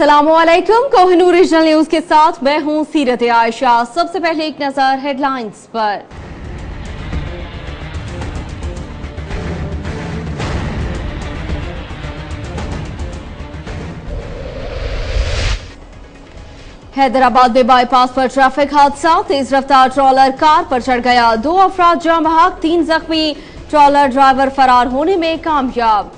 अस्सलामुअलैकुम। Kohinoor regional news के साथ मैं हूं सीरत आयशा। सबसे पहले एक नजर हेडलाइंस पर। हैदराबाद में बाईपास पर ट्रैफिक हादसा, तेज रफ्तार ट्रॉलर कार पर चढ़ गया, 2 अफराद जान बहक, 3 जख्मी, ट्रॉलर ड्राइवर फरार होने में कामयाब।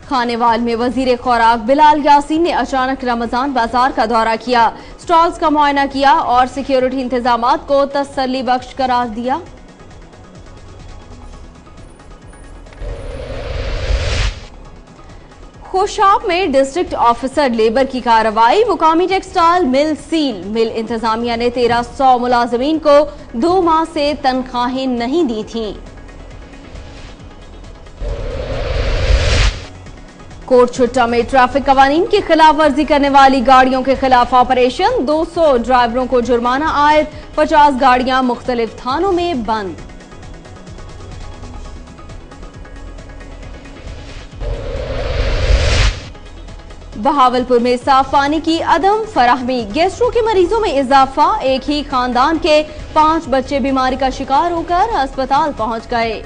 खानेवाल में वजीर खुराक बिलाल यासीन ने अचानक रमजान बाजार का दौरा किया, स्टॉल्स का मुआयना किया और सिक्योरिटी इंतजामात को तसल्ली बख्श करार दिया। खुशाब में डिस्ट्रिक्ट ऑफिसर लेबर की कार्रवाई, मुकामी टेक्सटाइल मिल सील, मिल इंतजामिया ने 1300 मुलाजमीन को 2 माह से तनख्वाहें नहीं दी थीं। कोटछुट्टा में ट्रैफिक कवानीन की खिलाफ वर्जी करने वाली गाड़ियों के खिलाफ ऑपरेशन, 200 ड्राइवरों को जुर्माना आयद, 50 गाड़ियां मुख्तलिफ थानों में बंद। बहावलपुर में साफ पानी की अदम फराहमी, गैस्ट्रो के मरीजों में इजाफा, एक ही खानदान के 5 बच्चे बीमारी का शिकार होकर अस्पताल पहुंच गए।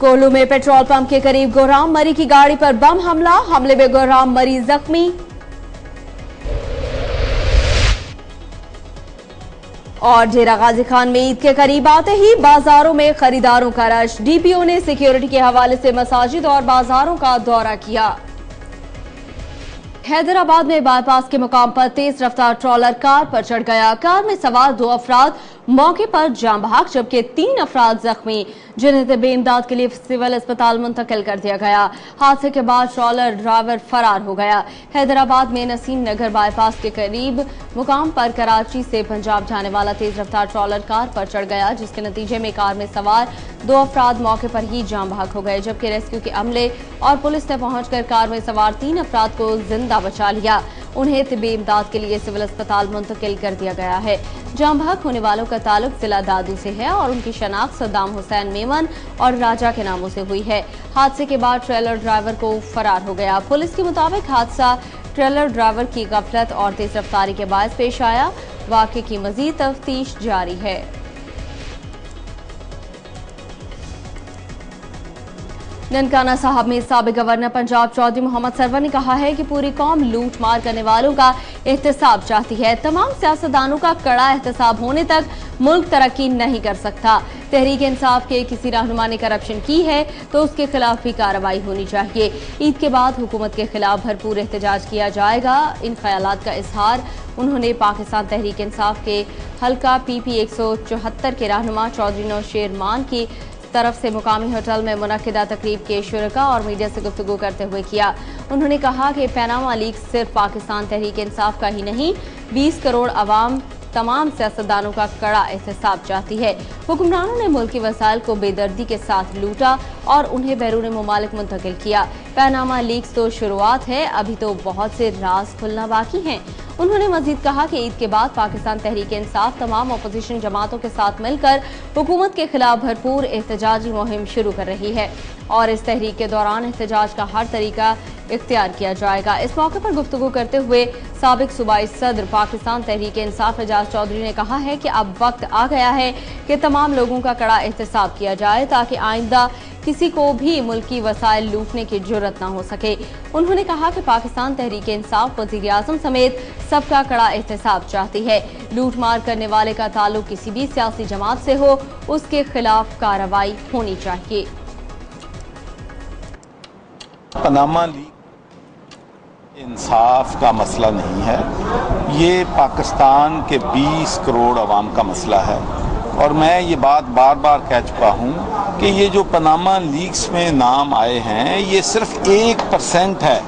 कोल्लू में पेट्रोल पंप के करीब गुर्राम मरी की गाड़ी पर बम हमला, हमले में गुर्राम मरी जख्मी। और डेरा गाजी खान में ईद के करीब आते ही बाजारों में खरीदारों का रश, डीपीओ ने सिक्योरिटी के हवाले से मसाजिद और बाजारों का दौरा किया। हैदराबाद में बाईपास के मुकाम पर तेज रफ्तार ट्रॉलर कार पर चढ़ गया, कार में सवार 2 अफराद मौके पर जान बहक जबकि 3 अफराद जख्मी, जिन्हें तबी इमदाद के लिए सिविल अस्पताल मुंतकिल कर दिया गया। हादसे के बाद ट्रॉलर ड्राइवर फरार हो गया। हैदराबाद में नसीम नगर बाईपास के करीब मुकाम पर कराची से पंजाब जाने वाला तेज रफ्तार ट्रॉलर कार पर चढ़ गया, जिसके नतीजे में कार में सवार 2 अफराद मौके पर ही जान बहक हो गए, जबकि रेस्क्यू के अमले और पुलिस ने पहुंचकर कार में सवार 3 अफराद को जिंदा बचा लिया। उन्हें तिब्बी इमदाद के लिए सिविल अस्पताल मुंतकिल कर दिया गया है। जान बहक होने वालों का ताल्लुक जिला दादू से है और उनकी शनाख्त सद्दाम हुसैन मेमन और राजा के नामों से हुई है। हादसे के बाद ट्रेलर ड्राइवर को फरार हो गया। पुलिस के मुताबिक हादसा ट्रेलर ड्राइवर की गफलत और तेज रफ्तारी के बायस पेश आया। वाक़े की मजीद तफ्तीश जारी है। ननकाना साहब में साबिक गवर्नर पंजाब चौधरी मोहम्मद सरवर ने कहा है कि पूरी कौम लूट मार करने वालों का एहतसाब चाहती है। तमाम सियासतदानों का कड़ा एहतसाब होने तक मुल्क तरक्की नहीं कर सकता। तहरीक इंसाफ के किसी रहनुमा ने करप्शन की है तो उसके खिलाफ भी कार्रवाई होनी चाहिए। ईद के बाद हुकूमत के खिलाफ भरपूर एहतजाज किया जाएगा। इन ख्यालात का इजहार उन्होंने पाकिस्तान तहरीक इंसाफ के हल्का PP 174 के रहनुमा चौधरी नौशेर मान की तरफ से मुकामी होटल में मुनक्किदा तकरीब के शुरका और मीडिया से गुफ्तगू करते हुए किया। उन्होंने कहा कि पैनामा लीक्स सिर्फ पाकिस्तान तहरीक इंसाफ का ही नहीं, 20 करोड़ अवाम तमाम सियासतदानों का कड़ा एहतसाब चाहती है। हुक्मरानों ने मुल्की वसाइल को बेदर्दी के साथ लूटा और उन्हें बैरून मुमालिक मुंतकिल किया। पैनामा लीक्स तो शुरुआत है, अभी तो बहुत से राज खुलना बाकी हैं। उन्होंने मजीद कहा कि ईद के बाद पाकिस्तान तहरीक इंसाफ तमाम अपोजिशन जमातों के साथ मिलकर हुकूमत के खिलाफ भरपूर एहतजाजी मुहिम शुरू कर रही है और इस तहरीक के दौरान एहतजाज का हर तरीका इख्तियार किया जाएगा। इस मौके पर गुफ्तगू करते हुए साबिक सूबाई सदर पाकिस्तान तहरीक इंसाफ एजाज चौधरी ने कहा है कि अब वक्त आ गया है कि तमाम लोगों का कड़ा एहतसाब किया जाए ताकि आइंदा किसी को भी मुल्की वसाइल लूटने की जुर्रत न हो सके। उन्होंने कहा कि पाकिस्तान तहरीक इंसाफ वज़ीर आज़म समेत सबका कड़ा एहतसाब चाहती है। लूट मार करने वाले का ताल्लुक किसी भी सियासी जमात से हो, उसके खिलाफ कार्रवाई होनी चाहिए। पनामा लीग इंसाफ का मसला नहीं है, ये पाकिस्तान के 20 करोड़ अवाम का मसला है। और मैं ये बात बार बार कह चुका हूँ कि ये जो पनामा लीग्स में नाम आए हैं ये सिर्फ 1% है।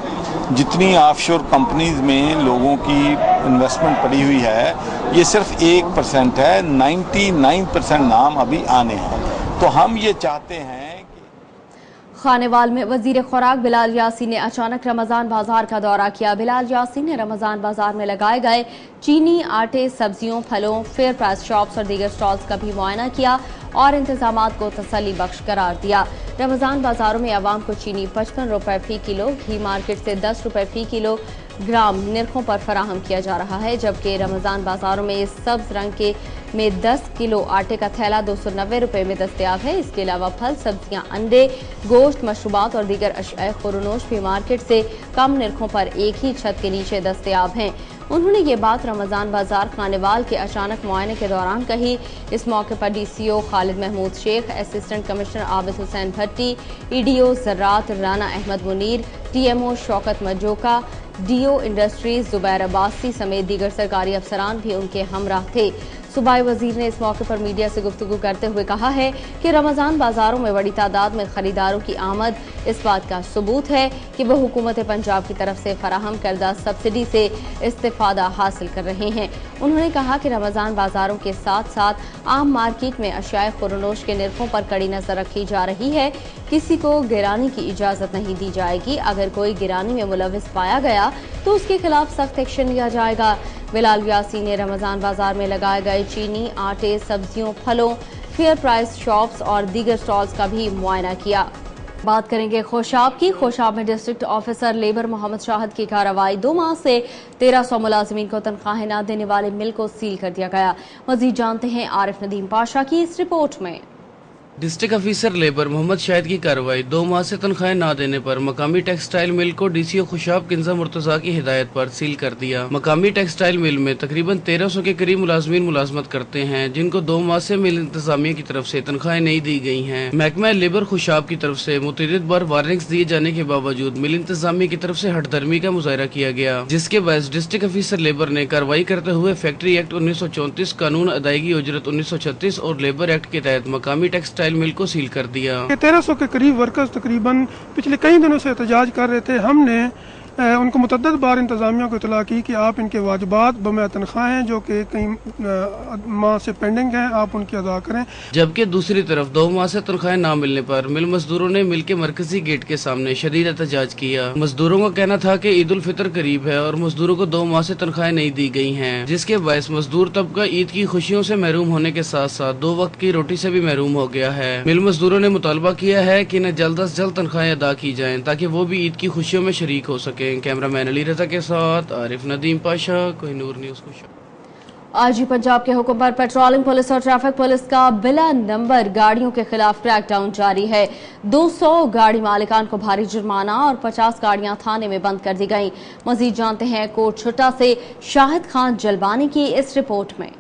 जितनी ऑफशोर कंपनीज में लोगों की इन्वेस्टमेंट पड़ी हुई है ये सिर्फ 1% है, 99% नाम अभी आने हैं। तो हम ये चाहते हैं। खानेवाल में वजीर खुराक बिलाल यासी ने अचानक रमजान बाजार का दौरा किया। बिलाल यासी ने रमजान बाजार में लगाए गए चीनी, आटे, सब्जियों, फलों, फेयर प्राइस शॉप्स और दीगर स्टॉल्स का भी मुआयना किया और इंतजामात को तसल्ली बख्श करार दिया। रमजान बाजारों में आवाम को चीनी 55 रुपए फी किलो, घी मार्केट से 10 रुपए फी किलो ग्राम निर्खों पर फराहम किया जा रहा है, जबकि रमजान बाजारों में सब्ज रंग के में 10 किलो आटे का थैला 290 रुपए में दस्तयाब है। इसके अलावा फल, सब्जियां, अंडे, गोश्त, मशरूबात और दीगर अशिया खुरनोश भी मार्केट से कम निर्खों पर एक ही छत के नीचे दस्तयाब हैं। उन्होंने ये बात रमजान बाजार खानेवाल के अचानक मुआयने के दौरान कही। इस मौके पर DCO Khalid Mahmood Sheikh, assistant commissioner Abid Hussain Bhatti, EDO ज़रात Rana Ahmed Munir, TMO Shaukat Majoka, DO industries Zubair Abbasi समेत दीगर सरकारी अफसरान भी उनके हमराह थे। सूबाई वजीर ने इस मौके पर मीडिया से गुफ्तगू करते हुए कहा है कि रमजान बाजारों में बड़ी तादाद में खरीदारों की आमद इस बात का सबूत है कि वह हुकूमत पंजाब की तरफ से फराहम करदा सब्सिडी से इस्तेफादा हासिल कर रहे हैं। उन्होंने कहा कि रमजान बाजारों के साथ साथ आम मार्केट में अशिया खुरनोश के निर्खों पर कड़ी नजर रखी जा रही है। किसी को गिरानी की इजाजत नहीं दी जाएगी। अगर कोई गिरानी में मुलविस पाया गया तो उसके खिलाफ सख्त एक्शन लिया जाएगा। बिलाल यासी ने रमजान बाजार में लगाए गए चीनी, आटे, सब्जियों, फलों, फेयर प्राइस शॉप्स और दीगर स्टॉल्स का भी मुआयना किया। बात करेंगे खोशाब की। खोशाब में district officer labour Mohammad Shahid की कार्रवाई। 2 माह से 1300 मुलाजिमीन को तनख्वाहें न देने वाले मिल को सील कर दिया गया। मजीद जानते हैं आरिफ नदीम पाशा की इस रिपोर्ट में। District officer labour Mohammad Shahid की कार्रवाई। 2 माह से तनख्वाहें न देने पर मकामी टेक्सटाइल मिल को डीसीओ खुशाब किंजा मुर्तजा की हिदायत पर सील कर दिया। मकामी टेक्सटाइल मिल में तकरीबन 1300 के करीब मुलाजमीन मुलाजमत करते हैं, जिनको 2 माह से मिल इंतजामिया की तरफ से तनख्वाहें नहीं दी गई हैं। महकमा लेबर खुशाब की तरफ से मुतअद्दिद बार वार्निंग्स दिए जाने के बावजूद मिल इंतजामिया की तरफ से हठधर्मी का मुजाहरा किया गया, जिसके बाद डिस्ट्रिक्ट ऑफिसर लेबर ने कार्रवाई करते हुए फैक्ट्री एक्ट 1934, कानून अदायगी उजरत 1936 और लेबर एक्ट के तहत मकामी टेक्सटाइल मिल को सील कर दिया। 1300 के करीब वर्कर्स तकरीबन पिछले कई दिनों से एहतजाज कर रहे थे। हमने उनको मुतअद्दिद बार इंतजामिया को इतला की कि आप इनके वाजिबात बमै तनख्वाहें जो कि कई माह से पेंडिंग हैं, आप उनकी अदा करें। जबकि दूसरी तरफ 2 माह से तनख्वाहें न मिलने पर मिल मजदूरों ने मिल के मरकजी गेट के सामने शदीद एहतजाज किया। मजदूरों का कहना था कि ईद उल फितर करीब है और मजदूरों को 2 माह से तनख्वाहें नहीं दी गई हैं, जिसके बायस मजदूर तबका ईद की खुशियों से महरूम होने के साथ साथ 2 वक्त की रोटी से भी महरूम हो गया है। मिल मजदूरों ने मुतालबा किया है कि इन्हें जल्द अज जल्द तनख्वाहें अदा की जाएं ताकि वो भी ईद की खुशियों में शरीक हो सके। कैमरामैन अली रजा के साथ आरिफ नदीम पाशा, कोहिनूर न्यूज़ खुशाब। आईजी पंजाब के हुक्म पर पेट्रोलिंग पुलिस और ट्रैफिक पुलिस का बिला नंबर गाड़ियों के खिलाफ क्रैकडाउन जारी है। 200 गाड़ी मालिकान को भारी जुर्माना और 50 गाड़ियां थाने में बंद कर दी गईं। मजीद जानते हैं कोट छुट्टा से शाहिद खान जलबानी की इस रिपोर्ट में।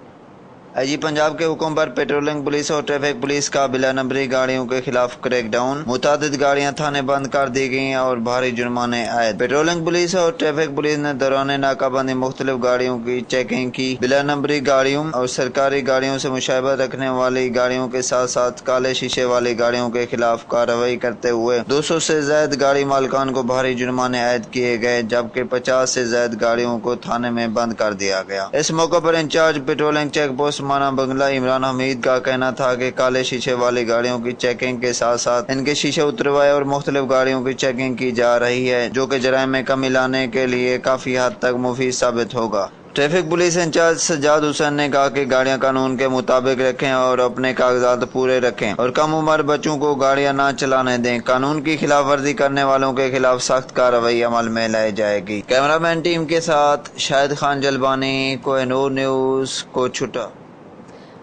आईजी पंजाब के हुक्म पर पेट्रोलिंग पुलिस और ट्रैफिक पुलिस का बिला नंबरी गाड़ियों के खिलाफ क्रैकडाउन, मुतादिद गाड़ियां थाने बंद कर दी गई और भारी जुर्माने आए। पेट्रोलिंग पुलिस और ट्रैफिक पुलिस ने दौरान नाकाबंदी मुख्तलिफ गाड़ियों की चेकिंग की। बिला नंबरी गाड़ियों और सरकारी गाड़ियों से मुशाबहत रखने वाली गाड़ियों के साथ साथ काले शीशे वाली गाड़ियों के खिलाफ कार्रवाई करते हुए 200 से ज्यादा गाड़ी मालिकान को भारी जुर्माने आयद किए गए, जबकि 50 से ज्यादा गाड़ियों को थाने में बंद कर दिया गया। इस मौके पर इंचार्ज पेट्रोलिंग चेक पोस्ट माना बंगला इमरान हमीद का कहना था कि काले शीशे वाली गाड़ियों की चेकिंग के साथ साथ इनके शीशे उतरवाए और मुख्तलिफ गाड़ियों की चेकिंग की जा रही है, जो कि जराइम में कमी लाने के लिए काफी हद तक मुफीद साबित होगा। Traffic police incharge Sajjad Hussain ने कहा कि गाड़ियां कानून के मुताबिक रखें और अपने कागजात पूरे रखें और कम उम्र बच्चों को गाड़ियां ना चलाने दें। कानून की खिलाफ वर्जी करने वालों के खिलाफ सख्त कार्रवाई अमल में लाई जाएगी। कैमरामैन टीम के साथ शाहिद खान जलबानी, कोहिनूर न्यूज़, कोट छुट्टा।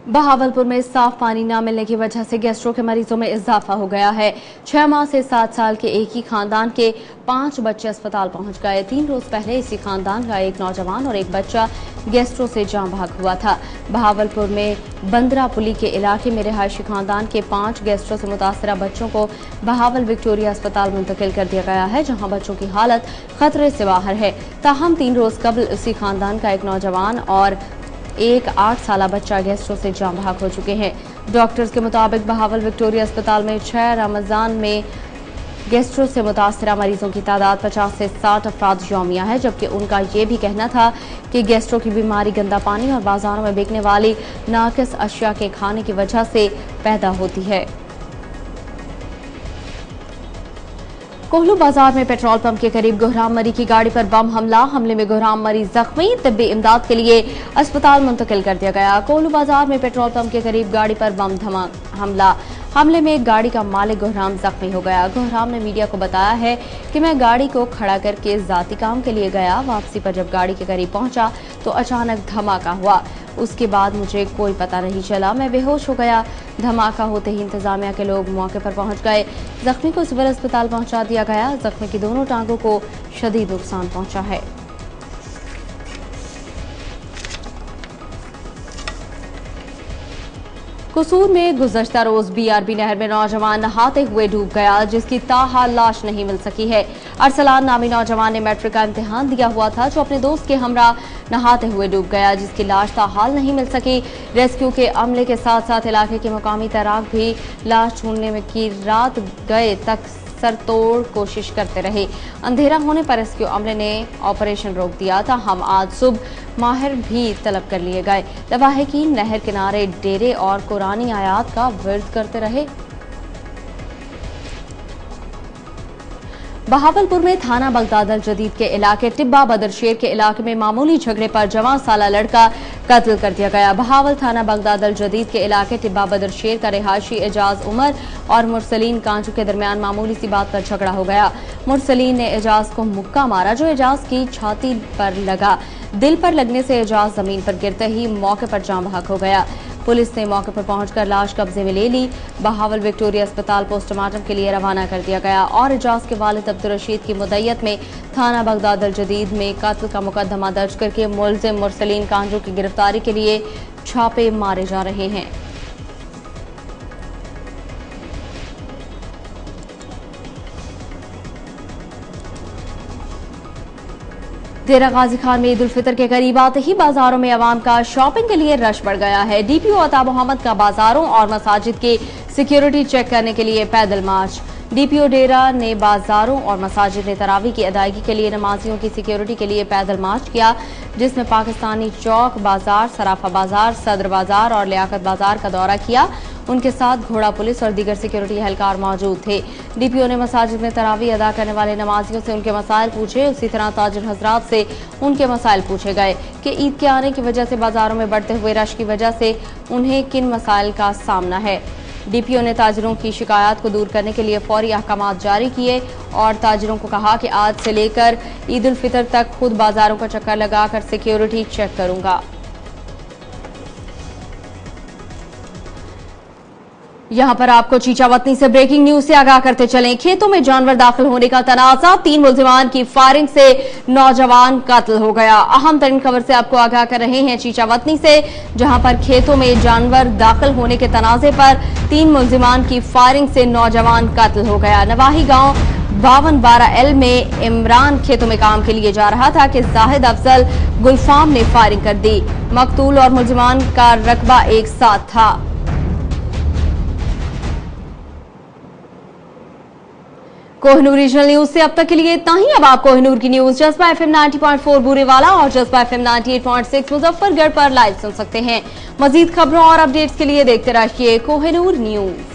बहावलपुर में साफ पानी न मिलने की वजह से गैस्ट्रो के मरीजों में इजाफा हो गया है। 6 माह से 7 साल के एक ही खानदान के 5 बच्चे अस्पताल पहुंच गए। 3 रोज पहले इसी खानदान का एक नौजवान और एक बच्चा गैस्ट्रो से जाँ भाग हुआ था। बहावलपुर में बंदरा पुली के इलाके में रिहायशी खानदान के 5 गैस्ट्रो से मुतासरा बच्चों को बहावल विक्टोरिया अस्पताल मुंतकिल कर दिया गया है, जहां बच्चों की हालत खतरे से बाहर है। ताहम 3 रोज कबल उसी खानदान का एक नौजवान और एक 8 साला बच्चा गैस्ट्रो से जाँ भाग हो चुके हैं। डॉक्टर्स के मुताबिक बहावल विक्टोरिया अस्पताल में 6 रमजान में गैस्ट्रो से मुतासरा मरीजों की तादाद 50 से 60 अफराद यौमिया है, जबकि उनका ये भी कहना था कि गैस्ट्रो की बीमारी गंदा पानी और बाजारों में बिकने वाली नाकिस अशिया के खाने की वजह से पैदा होती है। कोहलू बाजार में पेट्रोल पंप के करीब गुहराम मरी की गाड़ी पर बम हमले में गुहराम मरी जख्मी, तिब्बी इमदाद के लिए अस्पताल मुंतकिल कर दिया गया। कोहलू बाजार में पेट्रोल पंप के करीब गाड़ी पर बम हमले में गाड़ी का मालिक गुहराम जख्मी हो गया। गुहराम ने मीडिया को बताया है कि मैं गाड़ी को खड़ा करके जाती काम के लिए गया। वापसी पर जब गाड़ी के करीब पहुंचा तो अचानक धमाका हुआ। उसके बाद मुझे कोई पता नहीं चला, मैं बेहोश हो गया। धमाका होते ही इंतजामिया के लोग मौके पर पहुंच गए। जख्मी को सिविल अस्पताल पहुंचा दिया गया। जख्मी की दोनों टांगों को शदीद नुकसान पहुंचा है। कसूर में गुज़श्ता रोज बीआरबी नहर में नौजवान नहाते हुए डूब गया, जिसकी ताहाल लाश नहीं मिल सकी है। अरसलान नामी नौजवान ने मैट्रिक का इम्तिहान दिया हुआ था, जो अपने दोस्त के हमरा नहाते हुए डूब गया, जिसकी लाश ताहाल नहीं मिल सकी। रेस्क्यू के अमले के साथ साथ इलाके के मुकामी तैराक भी लाश ढूंढने में की रात गए तक सरतोड़ कोशिश करते रहे। अंधेरा होने पर रेस्क्यू अमले ने ऑपरेशन रोक दिया था। हम आज सुबह माहिर भी तलब कर लिए गए। दवा की नहर किनारे डेरे और कुरानी आयात का विर्द करते रहे। बहावलपुर में थाना बगदादल जदीद के इलाके टिब्बा बदरशेर के इलाके में मामूली झगड़े पर जवान साला लड़का कत्ल कर दिया गया। बहावल थाना बगदादल जदीद के इलाके टिब्बा बदरशेर का रिहायशी एजाज उमर और मुरसलीन कांजू के दरमियान मामूली सी बात पर झगड़ा हो गया। मुरसलीन ने एजाज को मुक्का मारा, जो एजाज की छाती पर लगा। दिल पर लगने से एजाज जमीन पर गिरते ही मौके पर जान बहक हो गया। पुलिस ने मौके पर पहुंचकर लाश कब्जे में ले ली। बहावल विक्टोरिया अस्पताल पोस्टमार्टम के लिए रवाना कर दिया गया और एजाज के वालिद अब्दुल रशीद की मुद्दत में थाना बगदादल जदीद में कत्ल का मुकदमा दर्ज करके मुलजिम मुरसलीन कांजू की गिरफ्तारी के लिए छापे मारे जा रहे हैं। डेरा गाजी खान में ईद उल फितर के करीब आते ही बाजारों में अवाम का शॉपिंग के लिए रश बढ़ गया है। डीपीओ अता मोहम्मद का बाजारों और मसाजिद की सिक्योरिटी चेक करने के लिए पैदल मार्च। डीपीओ डेरा ने बाजारों और मसाजिद में तरावी की अदायगी के लिए नमाजियों की सिक्योरिटी के लिए पैदल मार्च किया, जिसमें पाकिस्तानी चौक बाजार, सराफा बाजार, सदर बाजार और लियाकत बाजार का दौरा किया। उनके साथ घोड़ा पुलिस और दीगर सिक्योरिटी एहलकार मौजूद थे। डीपीओ ने मसाजिद में तरावी अदा करने वाले नमाजियों से उनके मसाइल पूछे। उसी तरह ताजिर हजरात से उनके मसाइल पूछे गए कि ईद के आने की वजह से बाजारों में बढ़ते हुए रश की वजह से उन्हें किन मसाइल का सामना है। डीपीओ ने ताजिरों की शिकायत को दूर करने के लिए फौरी अहकाम जारी किए और ताजिरों को कहा कि आज से लेकर ईद उल फितर तक खुद बाजारों का चक्कर लगाकर सिक्योरिटी चेक करूंगा। यहां पर आपको चीचावतनी से ब्रेकिंग न्यूज से आगाह करते चलें। खेतों में जानवर दाखिल होने का तनाजा, 3 मुल्जिमान की फायरिंग से नौजवान कत्ल हो गया। अहम तरीन खबर से आपको आगाह कर रहे हैं चीचावतनी से, जहां पर खेतों में जानवर दाखिल होने के तनाजे पर 3 मुल्जिमान की फायरिंग से नौजवान कत्ल हो गया। नवाही गांव 5212L में इमरान खेतों में काम के लिए जा रहा था कि जाहिद अफजल गुलफाम ने फायरिंग कर दी। मकतूल और मुल्जिमान का रकबा एक साथ था। कोहिनूर रीजनल न्यूज से अब तक के लिए इतना ही। अब आप कोहिनूर की न्यूज जज्बा FM 90.4 बूरेवाला और जज्बा FM 98.6 मुजफ्फरगढ़ पर लाइव सुन सकते हैं। मजीद खबरों और अपडेट्स के लिए देखते रहिए कोहिनूर न्यूज।